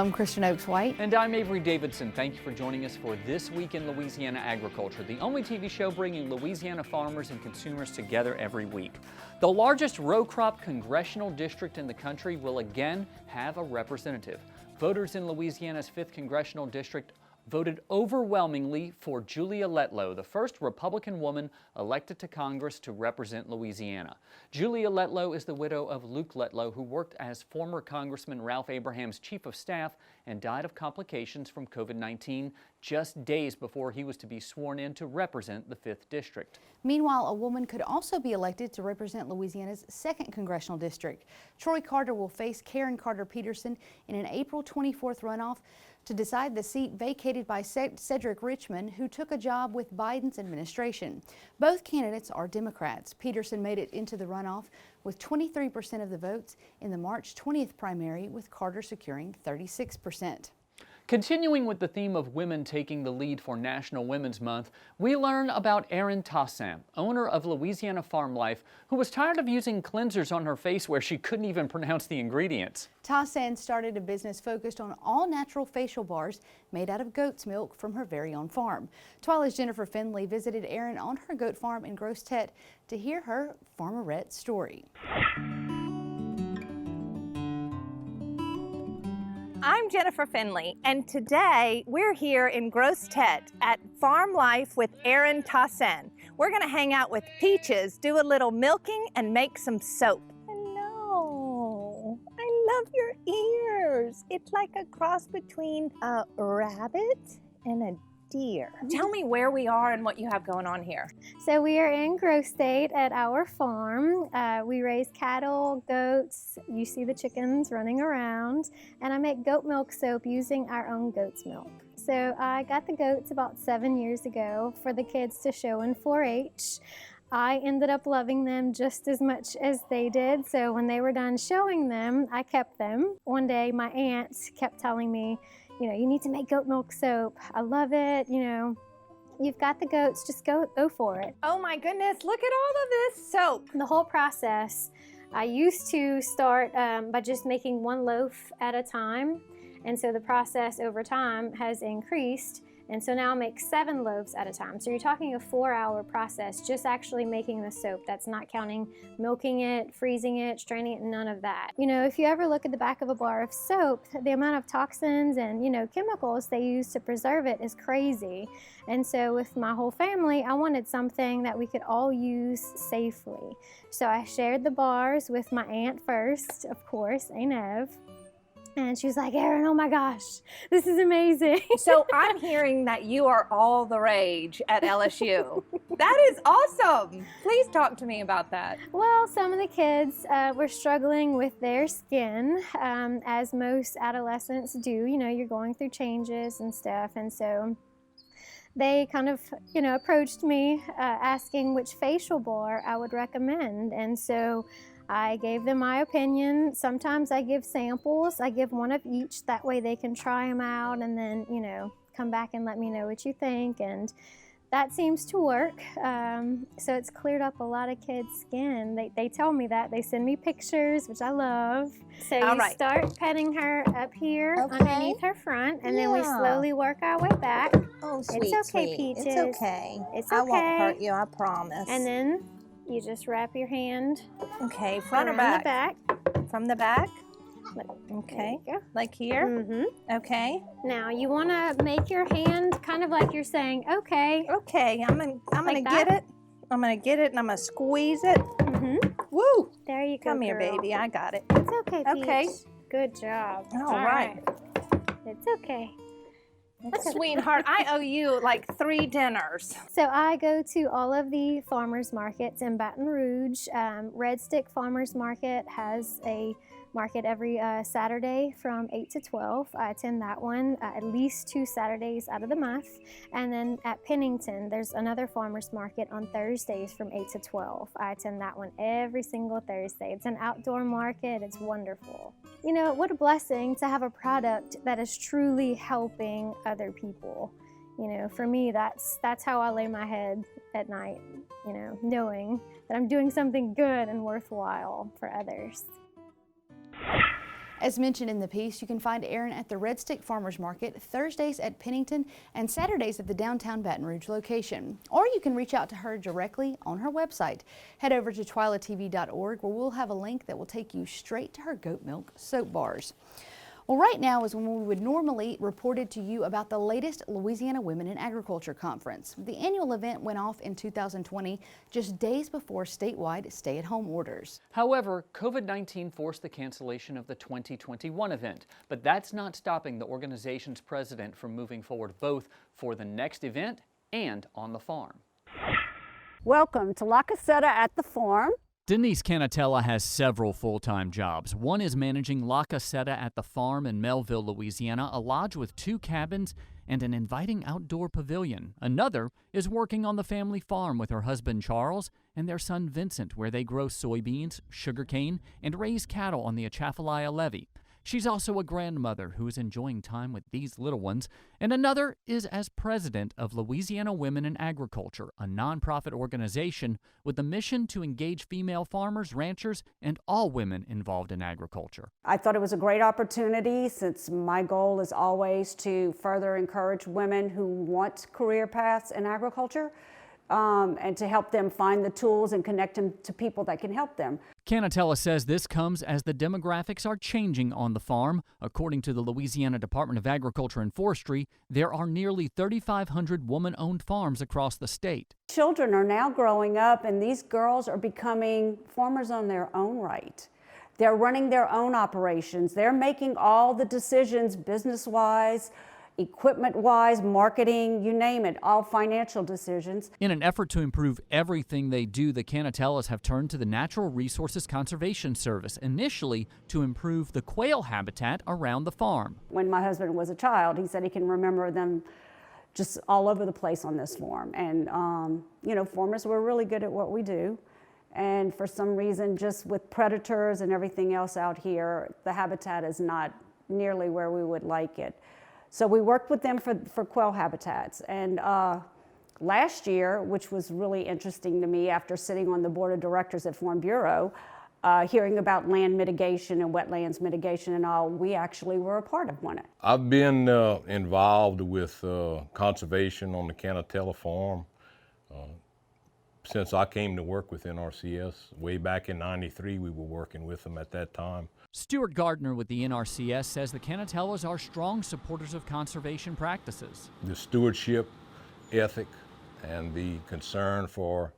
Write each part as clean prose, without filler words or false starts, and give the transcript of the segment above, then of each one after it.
I'm Kristen Oaks White. And I'm Avery Davidson. Thank you for joining us for This Week in Louisiana Agriculture, the only TV show bringing Louisiana farmers and consumers together every week. The largest row crop congressional district in the country will again have a representative. Voters in Louisiana's 5th congressional district voted overwhelmingly for Julia Letlow, the first Republican woman elected to Congress to represent Louisiana. Julia Letlow is the widow of Luke Letlow, who worked as former Congressman Ralph Abraham's chief of staff and died of complications from COVID-19 just days before he was to be sworn in to represent the 5th district. Meanwhile, a woman could also be elected to represent Louisiana's 2nd congressional district. Troy Carter will face Karen Carter Peterson in an April 24th runoff to decide the seat vacated by Cedric Richmond, who took a job with Biden's administration. Both candidates are Democrats. Peterson made it into the runoff with 23% of the votes in the March 20th primary, with Carter securing 36%. Continuing with the theme of women taking the lead for National Women's Month, we learn about Erin Tassin, owner of Louisiana Farm Life, who was tired of using cleansers on her face where she couldn't even pronounce the ingredients. Tassin started a business focused on all-natural facial bars made out of goat's milk from her very own farm. Twila's Jennifer Finley visited Erin on her goat farm in Grosse Tete to hear her farmerette story. I'm Jennifer Finley, and today we're here in Grosse Tete at Farm Life with Erin Tassin. We're going to hang out with Peaches, do a little milking, and make some soap. Hello, I love your ears. It's like a cross between a rabbit and a deer. Tell me where we are and what you have going on here. So we are in Grosse Tete at our farm. We raise cattle, goats. You see the chickens running around. And I make goat milk soap using our own goat's milk. So I got the goats about 7 years ago for the kids to show in 4-H. I ended up loving them just as much as they did. So when they were done showing them, I kept them. One day my aunt kept telling me, you know, you need to make goat milk soap. I love it. You know, you've got the goats, just go for it. Oh my goodness, look at all of this soap. The whole process, I used to start by just making one loaf at a time. And so the process over time has increased. And so now I make 7 loaves at a time. So you're talking a 4-hour process just actually making the soap. That's not counting milking it, freezing it, straining it, none of that. You know, if you ever look at the back of a bar of soap, the amount of toxins and, you know, chemicals they use to preserve it is crazy. And so with my whole family, I wanted something that we could all use safely. So I shared the bars with my aunt first, of course, Anev. And she was like, Erin, oh my gosh, this is amazing. So I'm hearing that you are all the rage at LSU. That is awesome. Please talk to me about that. Well, some of the kids were struggling with their skin, as most adolescents do. You know, you're going through changes and stuff. And so they kind of, you know, approached me asking which facial bar I would recommend. And so I gave them my opinion. Sometimes I give samples. I give one of each. That way they can try them out and then, you know, come back and let me know what you think. And that seems to work. So it's cleared up a lot of kids' skin. They tell me that. They send me pictures, which I love. So you start petting her up here underneath her front, and then we slowly work our way back. Oh, sweet, it's okay, sweet. Peaches. It's okay. It's okay. I won't hurt you, I promise. And then you just wrap your hand front or back? The back. From the back? Okay. Like here? Mm-hmm. Okay. Now you want to make your hand kind of like you're saying, okay. Okay, I'm gonna get it. I'm gonna get it and I'm gonna squeeze it. Mm-hmm. Woo! There you go, Come here, girl. baby. I got it. It's okay, Peach. Okay. Good job. All right. It's okay. Sweetheart, I owe you like 3 dinners. So I go to all of the farmers markets in Baton Rouge. Red Stick Farmers Market has a market every Saturday from 8 to 12. I attend that one at least 2 Saturdays out of the month. And then at Pennington, there's another farmers market on Thursdays from 8 to 12. I attend that one every single Thursday. It's an outdoor market. It's wonderful. You know, what a blessing to have a product that is truly helping other people. You know, for me, that's how I lay my head at night, you know, knowing that I'm doing something good and worthwhile for others. As mentioned in the piece, you can find Erin at the Red Stick Farmers Market Thursdays at Pennington and Saturdays at the downtown Baton Rouge location. Or you can reach out to her directly on her website. Head over to twilatv.org where we'll have a link that will take you straight to her goat milk soap bars. Well, right now is when we would normally reported to you about the latest Louisiana Women in Agriculture Conference. The annual event went off in 2020, just days before statewide stay-at-home orders. However, COVID-19 forced the cancellation of the 2021 event, but that's not stopping the organization's president from moving forward both for the next event and on the farm. Welcome to La Caseta at the farm. Denise Canatella has several full-time jobs. One is managing La Caseta at the farm in Melville, Louisiana, a lodge with 2 cabins and an inviting outdoor pavilion. Another is working on the family farm with her husband Charles and their son Vincent, where they grow soybeans, sugarcane, and raise cattle on the Atchafalaya levee. She's also a grandmother who is enjoying time with these little ones, and another is as president of Louisiana Women in Agriculture, a nonprofit organization with a mission to engage female farmers, ranchers, and all women involved in agriculture. I thought it was a great opportunity since my goal is always to further encourage women who want career paths in agriculture and to help them find the tools and connect them to people that can help them. Canatella says this comes as the demographics are changing on the farm. According to the Louisiana Department of Agriculture and Forestry, there are nearly 3,500 woman-owned farms across the state. Children are now growing up and these girls are becoming farmers on their own right. They're running their own operations. They're making all the decisions business-wise, equipment-wise, marketing, you name it, all financial decisions. In an effort to improve everything they do, the Canatellas have turned to the Natural Resources Conservation Service, initially to improve the quail habitat around the farm. When my husband was a child, he said he can remember them just all over the place on this farm. And, you know, farmers were really good at what we do. And for some reason, just with predators and everything else out here, the habitat is not nearly where we would like it. So we worked with them for quail habitats. And last year, which was really interesting to me after sitting on the board of directors at Farm Bureau, hearing about land mitigation and wetlands mitigation and all, we actually were a part of one. I've been involved with conservation on the Canatella farm since I came to work with NRCS. Way back in '93, we were working with them at that time. Stuart Gardner with the NRCS says the Canatellas are strong supporters of conservation practices. The stewardship ethic and the concern for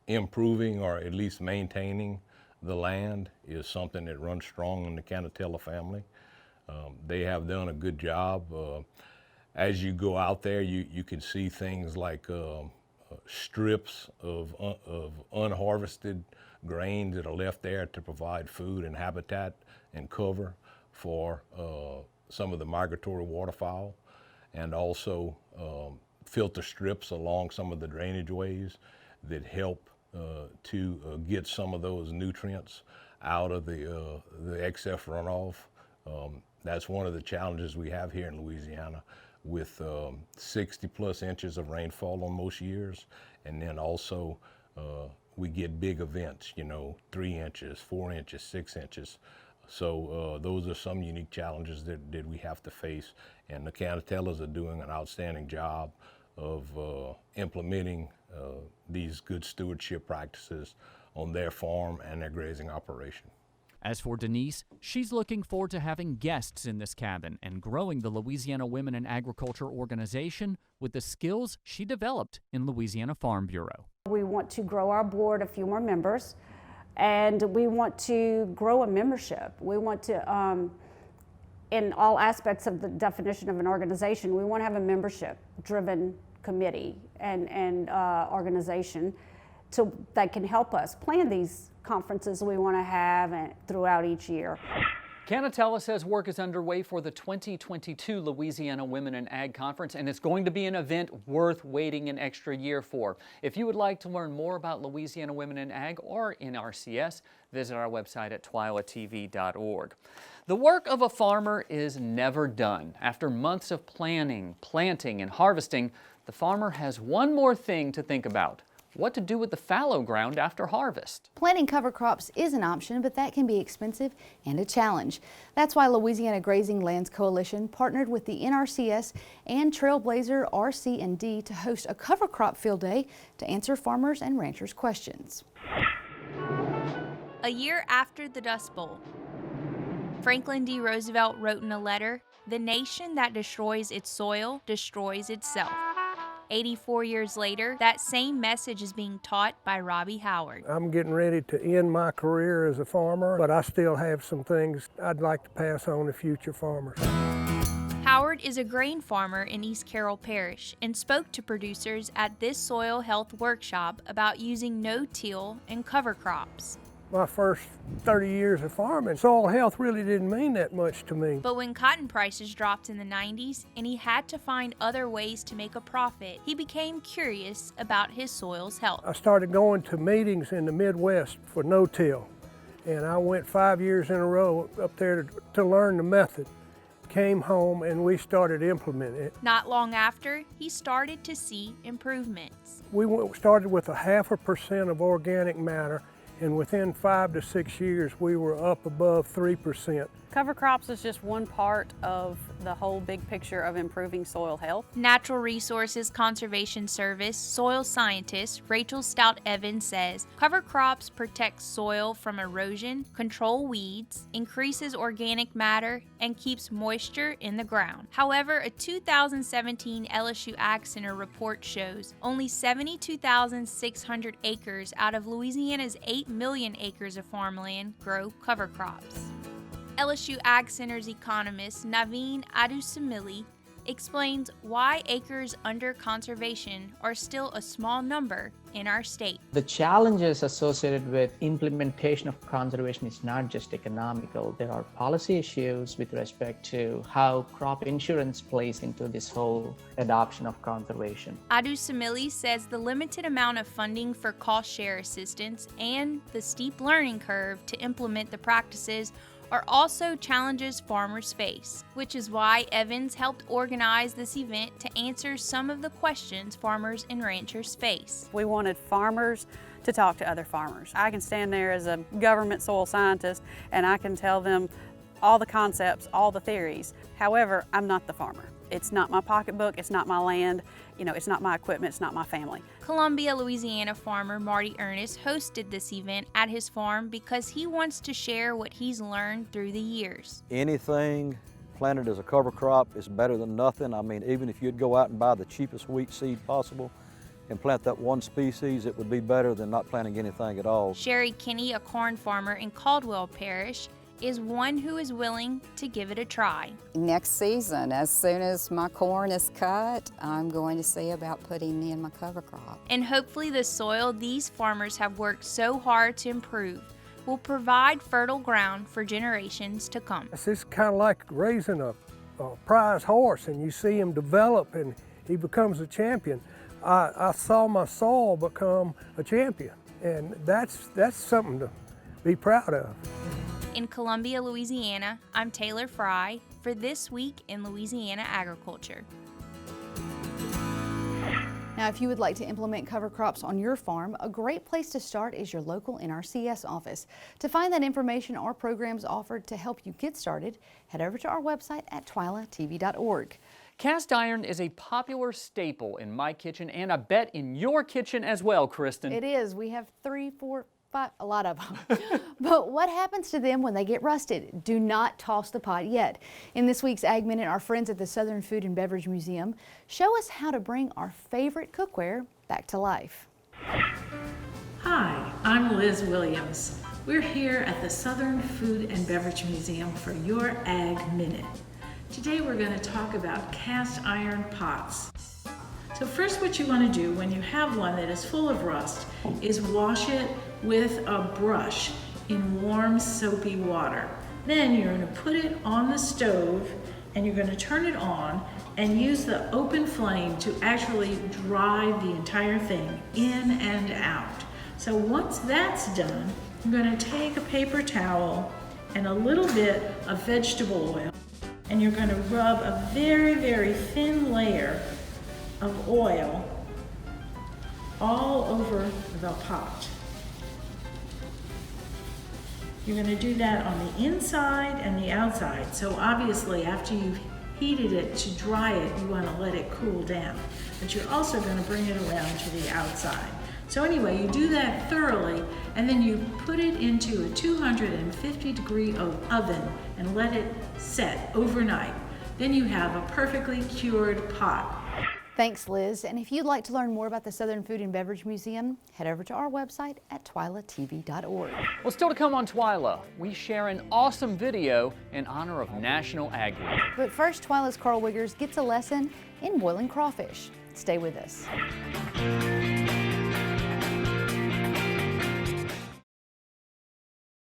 improving or at least maintaining the land is something that runs strong in the Canatella family. They have done a good job. As you go out there, you can see things like strips of unharvested grains that are left there to provide food and habitat and cover for some of the migratory waterfowl, and also filter strips along some of the drainage ways that help to get some of those nutrients out of the excess runoff. That's one of the challenges we have here in Louisiana with 60 plus inches of rainfall on most years, and then also we get big events, you know, 3 inches, 4 inches, 6 inches. So those are some unique challenges that we have to face. And the Canatellas are doing an outstanding job of implementing these good stewardship practices on their farm and their grazing operation. As for Denise, she's looking forward to having guests in this cabin and growing the Louisiana Women in Agriculture organization with the skills she developed in Louisiana Farm Bureau. We want to grow our board a few more members, and we want to grow a membership. We want to, in all aspects of the definition of an organization, we want to have a membership-driven committee and organization that can help us plan these conferences we want to have throughout each year. Canatella says work is underway for the 2022 Louisiana Women in Ag Conference, and it's going to be an event worth waiting an extra year for. If you would like to learn more about Louisiana Women in Ag or NRCS, visit our website at twilatv.org. The work of a farmer is never done. After months of planning, planting, and harvesting, the farmer has one more thing to think about: what to do with the fallow ground after harvest. Planting cover crops is an option, but that can be expensive and a challenge. That's why Louisiana Grazing Lands Coalition partnered with the NRCS and Trailblazer RC&D to host a cover crop field day to answer farmers and ranchers' questions. A year after the Dust Bowl, Franklin D. Roosevelt wrote in a letter, "The nation that destroys its soil destroys itself." 84 years later, that same message is being taught by Robbie Howard. I'm getting ready to end my career as a farmer, but I still have some things I'd like to pass on to future farmers. Howard is a grain farmer in East Carroll Parish and spoke to producers at this soil health workshop about using no-till and cover crops. My first 30 years of farming, soil health really didn't mean that much to me. But when cotton prices dropped in the 90s and he had to find other ways to make a profit, he became curious about his soil's health. I started going to meetings in the Midwest for no-till, and I went 5 years in a row up there to learn the method. Came home and we started implementing it. Not long after, he started to see improvements. We started with 0.5% of organic matter, and within 5 to 6 years, we were up above 3%. Cover crops is just one part of the whole big picture of improving soil health. Natural Resources Conservation Service soil scientist Rachel Stout Evans says cover crops protect soil from erosion, control weeds, increases organic matter, and keeps moisture in the ground. However, a 2017 LSU Ag Center report shows only 72,600 acres out of Louisiana's 8 million acres of farmland grow cover crops. LSU Ag Center's economist Naveen Adusamili explains why acres under conservation are still a small number in our state. The challenges associated with implementation of conservation is not just economical. There are policy issues with respect to how crop insurance plays into this whole adoption of conservation. Adusamili says the limited amount of funding for cost share assistance and the steep learning curve to implement the practices are also challenges farmers face, which is why Evans helped organize this event to answer some of the questions farmers and ranchers face. We wanted farmers to talk to other farmers. I can stand there as a government soil scientist and I can tell them all the concepts, all the theories. However, I'm not the farmer. It's not my pocketbook, it's not my land, it's not my equipment, it's not my family. Columbia, Louisiana farmer Marty Ernest hosted this event at his farm because he wants to share what he's learned through the years. Anything planted as a cover crop is better than nothing. I mean, even if you'd go out and buy the cheapest wheat seed possible and plant that one species, it would be better than not planting anything at all. Sherry Kinney, a corn farmer in Caldwell Parish, is one who is willing to give it a try. Next season, as soon as my corn is cut, I'm going to see about putting in my cover crop. And hopefully the soil these farmers have worked so hard to improve will provide fertile ground for generations to come. It's kind of like raising a prize horse, and you see him develop and he becomes a champion. I saw my soil become a champion, and that's something to be proud of. In Columbia, Louisiana, I'm Taylor Fry for This Week in Louisiana Agriculture. Now, if you would like to implement cover crops on your farm, a great place to start is your local NRCS office. To find that information or programs offered to help you get started, head over to our website at twilatv.org. Cast iron is a popular staple in my kitchen, and I bet in your kitchen as well, Kristen. It is. We have 3, 4, 5, a lot of them. But what happens to them when they get rusted? Do not toss the pot yet. In this week's Ag Minute, our friends at the Southern Food and Beverage Museum show us how to bring our favorite cookware back to life. Hi, I'm Liz Williams. We're here at the Southern Food and Beverage Museum for your Ag Minute. Today we're going to talk about cast iron pots. So first, what you want to do when you have one that is full of rust is wash it with a brush in warm soapy water. Then you're going to put it on the stove and you're going to turn it on and use the open flame to actually dry the entire thing in and out. So once that's done, you're going to take a paper towel and a little bit of vegetable oil, and you're going to rub a very, very thin layer of oil all over the pot. You're going to do that on the inside and the outside. So obviously after you've heated it to dry it, you want to let it cool down. But you're also going to bring it around to the outside. So anyway, you do that thoroughly, and then you put it into a 250-degree oven and let it set overnight. Then you have a perfectly cured pot. Thanks, Liz. And if you'd like to learn more about the Southern Food and Beverage Museum, head over to our website at twilatv.org. Well, still to come on Twila, we share an awesome video in honor of National Ag Week. But first, Twila's Carl Wiggers gets a lesson in boiling crawfish. Stay with us.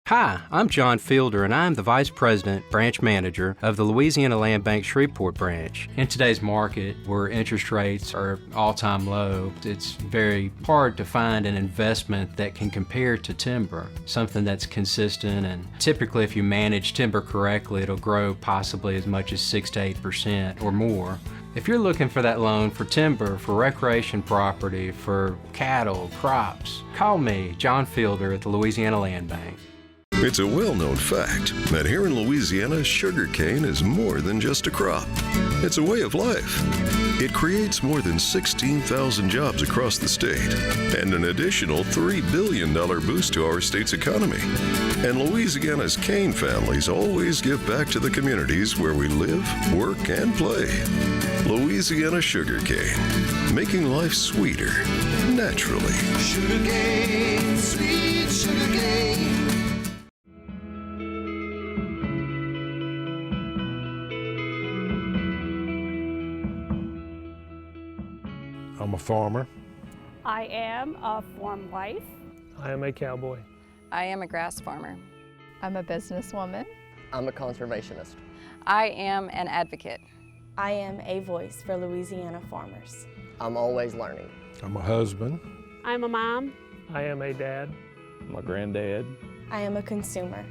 Hi, I'm John Fielder, and I'm the Vice President, Branch Manager of the Louisiana Land Bank Shreveport branch. In today's market, where interest rates are all-time low, it's very hard to find an investment that can compare to timber, something that's consistent, and typically if you manage timber correctly, it'll grow possibly as much as 6 to 8% or more. If you're looking for that loan for timber, for recreation property, for cattle, crops, call me, John Fielder at the Louisiana Land Bank. It's a well-known fact that here in Louisiana, sugarcane is more than just a crop. It's a way of life. It creates more than 16,000 jobs across the state and an additional $3 billion boost to our state's economy. And Louisiana's cane families always give back to the communities where we live, work, and play. Louisiana sugarcane, making life sweeter, naturally. Sugarcane, sweet sugarcane. I'm a farmer. I am a farm wife. I am a cowboy. I am a grass farmer. I'm a businesswoman. I'm a conservationist. I am an advocate. I am a voice for Louisiana farmers. I'm always learning. I'm a husband. I'm a mom. I am a dad. I'm a granddad. I am a consumer.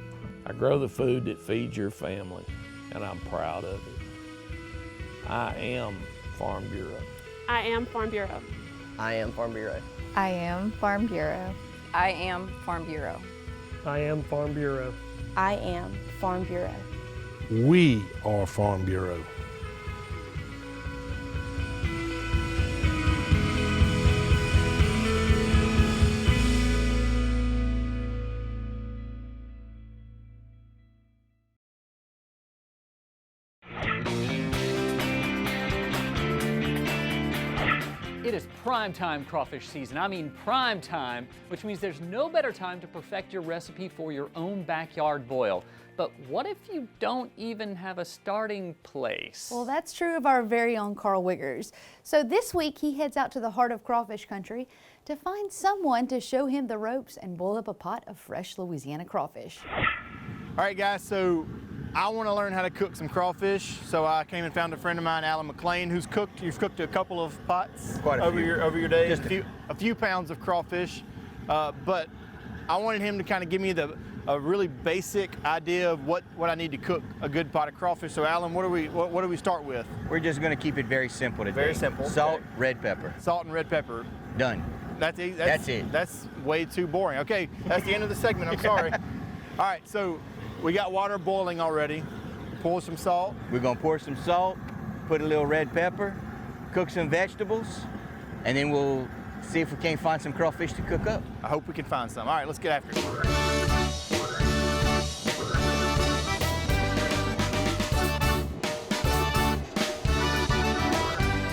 I grow the food that feeds your family, and I'm proud of it. I am Farm Bureau. I am Farm Bureau. I am Farm Bureau. I am Farm Bureau. I am Farm Bureau. I am Farm Bureau. I am Farm Bureau. We are Farm Bureau. It is prime time crawfish season. I mean prime time, which means there's no better time to perfect your recipe for your own backyard boil. But what if you don't even have a starting place? Well, that's true of our very own Carl Wiggers. So this week he heads out to the heart of crawfish country to find someone to show him the ropes and boil up a pot of fresh Louisiana crawfish. All right, guys, so I want to learn how to cook some crawfish, so I came and found a friend of mine, Alan McLean, who's cooked. You've cooked a couple of pots over your day, just a few pounds of crawfish. But I wanted him to kind of give me a really basic idea of what I need to cook a good pot of crawfish. So, Alan, what do we start with? We're just going to keep it very simple today. Very simple. Salt, okay. Red pepper. Salt and red pepper. Done. That's it. That's way too boring. Okay, that's the end of the segment. I'm sorry. All right, so we got water boiling already. Pour some salt. We're gonna pour some salt, put a little red pepper, cook some vegetables, and then we'll see if we can't find some crawfish to cook up. I hope we can find some. All right, let's get after it.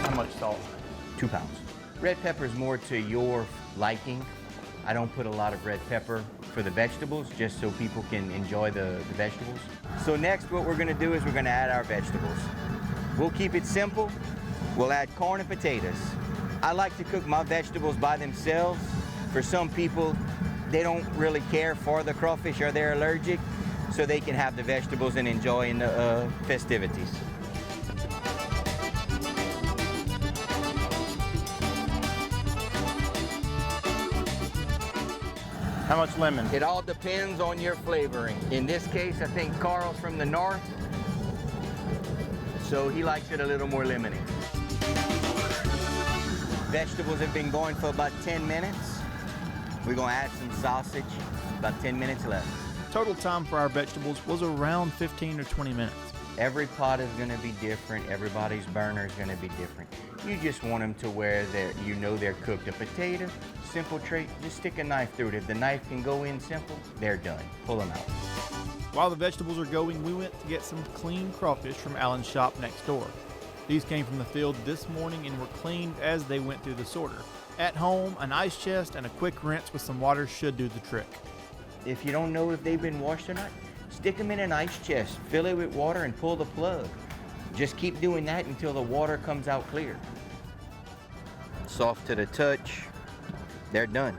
How much salt? 2 pounds. Red pepper is more to your liking. I don't put a lot of red pepper for the vegetables, just so people can enjoy the vegetables. So next, what we're gonna do is we're gonna add our vegetables. We'll keep it simple. We'll add corn and potatoes. I like to cook my vegetables by themselves. For some people, they don't really care for the crawfish or they're allergic, so they can have the vegetables and enjoy in the festivities. How much lemon? It all depends on your flavoring. In this case, I think Carl's from the north, so he likes it a little more lemony. Vegetables have been going for about 10 minutes. We're gonna add some sausage, about 10 minutes left. Total time for our vegetables was around 15 or 20 minutes. Every pot is gonna be different. Everybody's burner is gonna be different. You just want them to where they're cooked. A potato, simple trait, just stick a knife through it. If the knife can go in simple, they're done. Pull them out. While the vegetables are going, we went to get some clean crawfish from Alan's shop next door. These came from the field this morning and were cleaned as they went through the sorter. At home, an ice chest and a quick rinse with some water should do the trick. If you don't know if they've been washed or not, stick them in an ice chest, fill it with water, and pull the plug. Just keep doing that until the water comes out clear. Soft to the touch, they're done.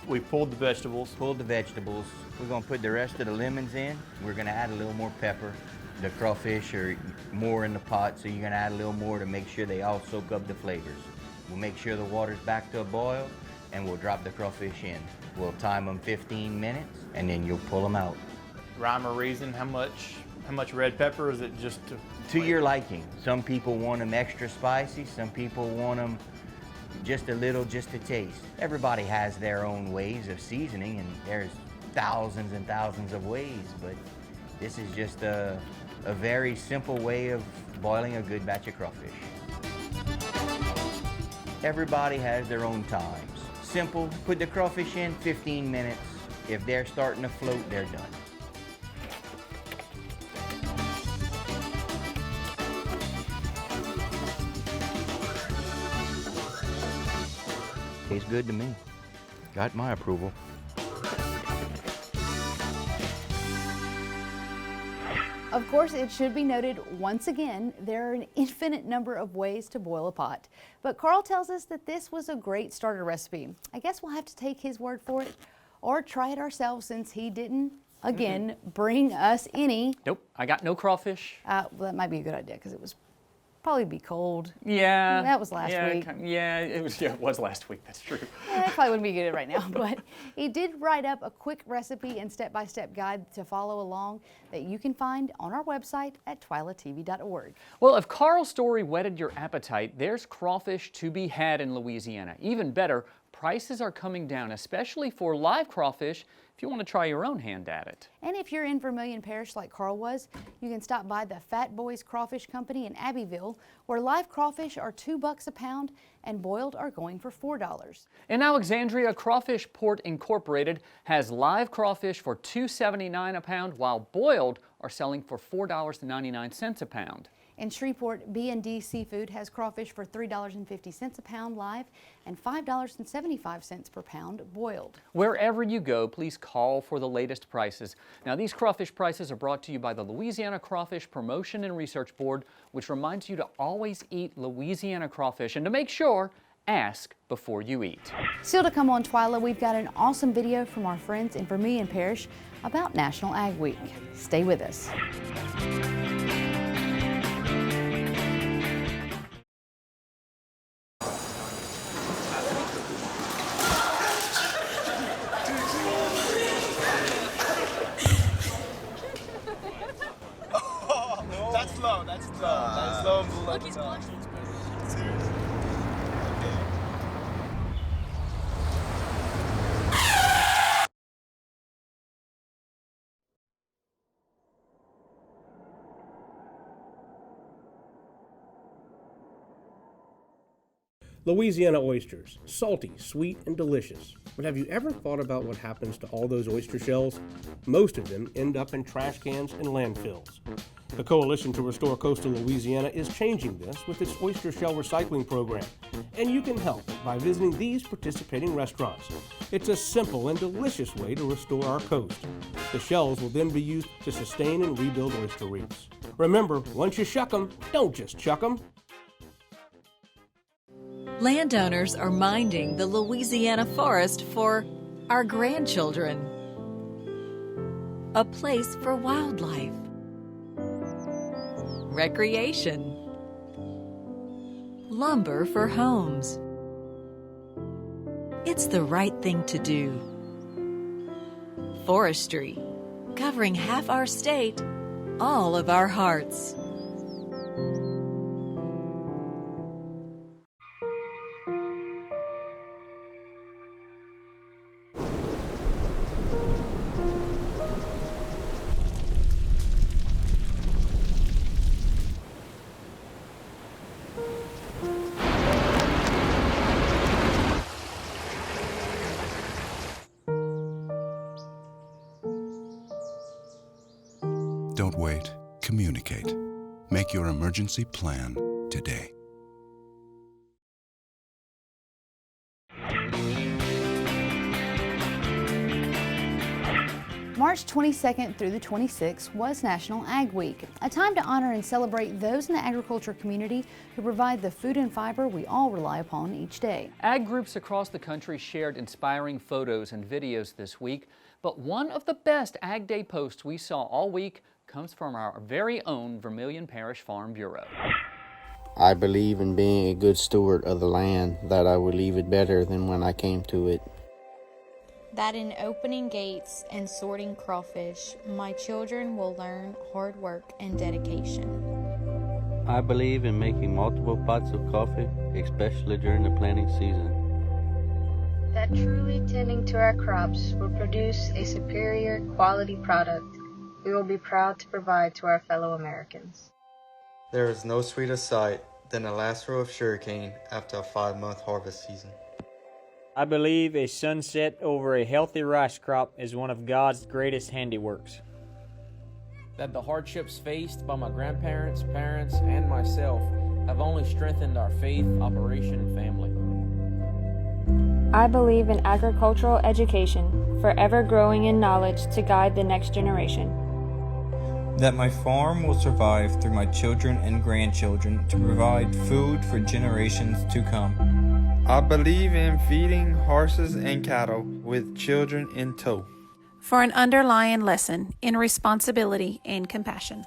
We pulled the vegetables. Pulled the vegetables. We're gonna put the rest of the lemons in. We're gonna add a little more pepper. The crawfish are more in the pot, so you're gonna add a little more to make sure they all soak up the flavors. We'll make sure the water's back to a boil, and we'll drop the crawfish in. We'll time them 15 minutes, and then you'll pull them out. Rhyme or reason, how much red pepper? Is it just to your liking? Some people want them extra spicy, some people want them just a little, just to taste. Everybody has their own ways of seasoning, and there's thousands and thousands of ways, but this is just a very simple way of boiling a good batch of crawfish. Everybody has their own times. Simple, put the crawfish in, 15 minutes. If they're starting to float, they're done. Tastes good to me. Got my approval. Of course, it should be noted once again, there are an infinite number of ways to boil a pot. But Carl tells us that this was a great starter recipe. I guess we'll have to take his word for it or try it ourselves since he didn't, again, bring us any. Nope, I got no crawfish. Well, that might be a good idea because it was probably be cold. Yeah. That was last week. Yeah, it was last week, that's true. Yeah, that probably wouldn't be good right now, but he did write up a quick recipe and step-by-step guide to follow along that you can find on our website at twilatv.org. Well, if Carl's story whetted your appetite, there's crawfish to be had in Louisiana. Even better, prices are coming down, especially for live crawfish, if you want to try your own hand at it. And if you're in Vermilion Parish like Carl was, you can stop by the Fat Boys Crawfish Company in Abbeville, where live crawfish are $2 a pound and boiled are going for $4. In Alexandria, Crawfish Port Incorporated has live crawfish for $2.79 a pound, while boiled are selling for $4.99 a pound. In Shreveport, B&D Seafood has crawfish for $3.50 a pound live and $5.75 per pound boiled. Wherever you go, please call for the latest prices. Now, these crawfish prices are brought to you by the Louisiana Crawfish Promotion and Research Board, which reminds you to always eat Louisiana crawfish and to make sure, ask before you eat. Still to come on Twila, we've got an awesome video from our friends in Vermilion Parish about National Ag Week. Stay with us. That's slow and blue. Look, he's blushing. Louisiana oysters, salty, sweet, and delicious. But have you ever thought about what happens to all those oyster shells? Most of them end up in trash cans and landfills. The Coalition to Restore Coastal Louisiana is changing this with its oyster shell recycling program, and you can help by visiting these participating restaurants. It's a simple and delicious way to restore our coast. The shells will then be used to sustain and rebuild oyster reefs. Remember, once you shuck them, don't just chuck them. Landowners are minding the Louisiana forest for our grandchildren. A place for wildlife, recreation, lumber for homes. It's the right thing to do. Forestry, covering half our state, all of our hearts. Don't wait. Communicate. Make your emergency plan today. March 22nd through the 26th was National Ag Week, a time to honor and celebrate those in the agriculture community who provide the food and fiber we all rely upon each day. Ag groups across the country shared inspiring photos and videos this week, but one of the best Ag Day posts we saw all week comes from our very own Vermilion Parish Farm Bureau. I believe in being a good steward of the land, that I will leave it better than when I came to it. That in opening gates and sorting crawfish, my children will learn hard work and dedication. I believe in making multiple pots of coffee, especially during the planting season. That truly tending to our crops will produce a superior quality product we will be proud to provide to our fellow Americans. There is no sweeter sight than the last row of sugarcane after a 5-month harvest season. I believe a sunset over a healthy rice crop is one of God's greatest handiworks. That the hardships faced by my grandparents, parents, and myself have only strengthened our faith, operation, and family. I believe in agricultural education, forever growing in knowledge to guide the next generation. That my farm will survive through my children and grandchildren to provide food for generations to come. I believe in feeding horses and cattle with children in tow. For an underlying lesson in responsibility and compassion.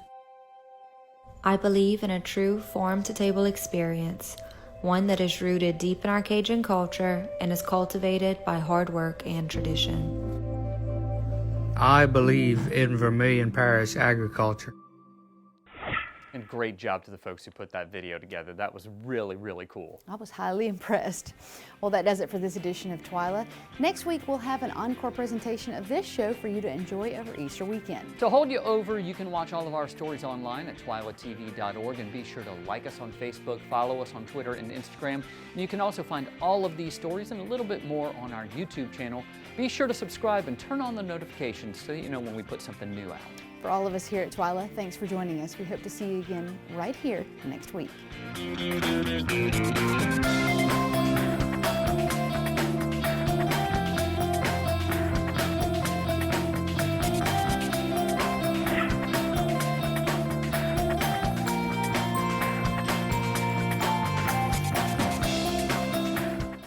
I believe in a true farm-to-table experience, one that is rooted deep in our Cajun culture and is cultivated by hard work and tradition. I believe in Vermilion Parish agriculture. And great job to the folks who put that video together. That was really, really cool. I was highly impressed. Well, that does it for this edition of Twila. Next week, we'll have an encore presentation of this show for you to enjoy over Easter weekend. To hold you over, you can watch all of our stories online at twilatv.org, and be sure to like us on Facebook, follow us on Twitter and Instagram. And you can also find all of these stories and a little bit more on our YouTube channel. Be sure to subscribe and turn on the notifications so that you know when we put something new out. For all of us here at Twila, thanks for joining us. We hope to see you again right here next week.